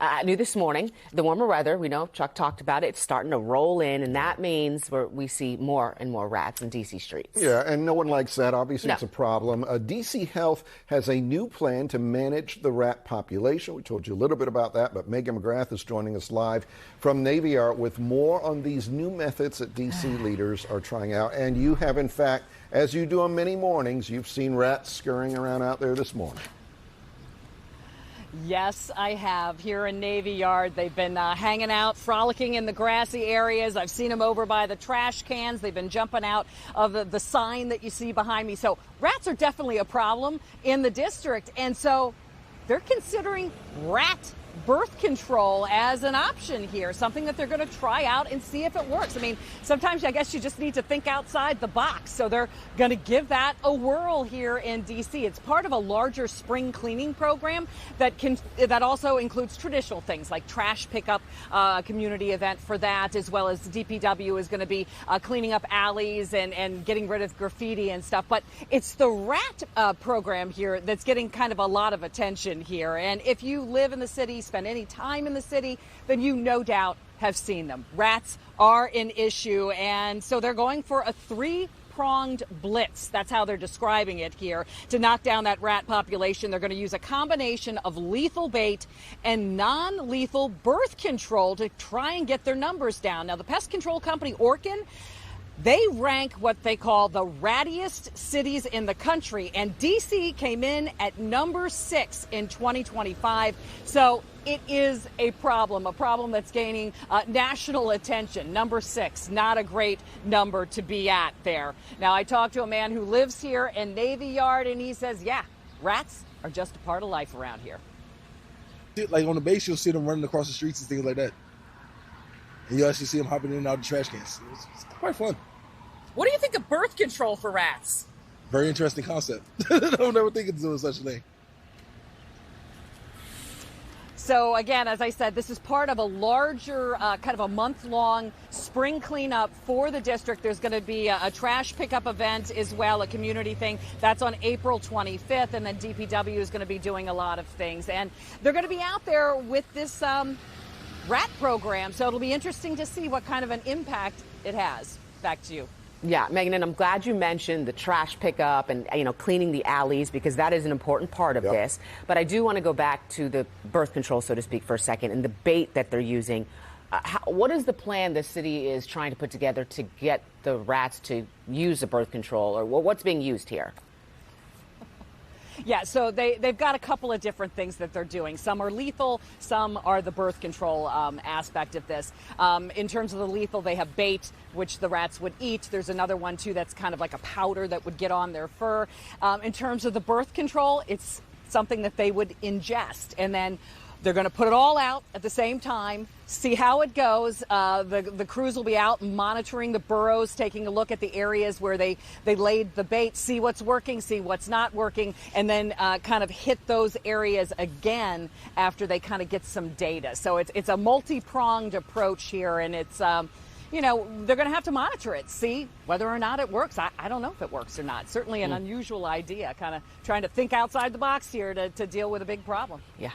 I knew this morning, the warmer weather, we know Chuck talked about it, it's starting to roll in, and that means we see more and more rats in D.C. streets. Yeah, and no one likes that. Obviously, No. it's a problem. D.C. Health has a new plan to manage the rat population. We told you a little bit about that, but Megan McGrath is joining us live from Navy Yard with more on these new methods that D.C. leaders are trying out. And you have, in fact, as you do on many mornings, you've seen rats scurrying around out there this morning. Yes, I have. Here in Navy Yard, they've been hanging out, frolicking in the grassy areas. I've seen them over by the trash cans. They've been jumping out of the sign that you see behind me. So rats are definitely a problem in the district. And so they're considering rat birth control as an option here, something that they're going to try out and see if it works. I mean, sometimes I guess you just need to think outside the box. So they're going to give that a whirl here in D.C. It's part of a larger spring cleaning program that also includes traditional things like trash pickup, community event for that, as well as DPW is going to be cleaning up alleys and getting rid of graffiti and stuff. But it's the rat program here that's getting kind of a lot of attention here. And if you live in the city, spend any time in the city, then you no doubt have seen them. Rats are an issue, and so they're going for a three-pronged blitz. That's how they're describing it here. To knock down that rat population, they're going to use a combination of lethal bait and non-lethal birth control to try and get their numbers down. Now, the pest control company Orkin, they rank what they call the rattiest cities in the country, and D.C. came in at number 6 in 2025. So it is a problem that's gaining national attention. Number 6, not a great number to be at there. Now, I talked to a man who lives here in Navy Yard, and he says, yeah, rats are just a part of life around here. Like on the base, you'll see them running across the streets and things like that. And you actually see them hopping in and out of the trash cans. It's quite fun. What do you think of birth control for rats? Very interesting concept. I don't ever think of doing such a thing. So again, as I said, this is part of a larger kind of a month-long spring cleanup for the district. There's going to be a trash pickup event as well, a community thing. That's on April 25th, and then DPW is going to be doing a lot of things. And they're going to be out there with this rat program, so it'll be interesting to see what kind of an impact it has. Back to you. Yeah, Megan, and I'm glad you mentioned the trash pickup and, cleaning the alleys, because that is an important part of this. But I do want to go back to the birth control, so to speak, for a second, and the bait that they're using. What is the plan the city is trying to put together to get the rats to use the birth control, or what's being used here? Yeah, so they've got a couple of different things that they're doing. Some are lethal, some are the birth control aspect of this. In terms of the lethal, they have bait, which the rats would eat. There's another one, too, that's kind of like a powder that would get on their fur. In terms of the birth control, it's something that they would ingest, and then they're going to put it all out at the same time, see how it goes. The crews will be out monitoring the burrows, taking a look at the areas where they laid the bait, see what's working, see what's not working, and then kind of hit those areas again after they kind of get some data. So it's a multi-pronged approach here, and it's they're going to have to monitor it, see whether or not it works. I don't know if it works or not. Certainly an unusual idea, kind of trying to think outside the box here to deal with a big problem. Yeah.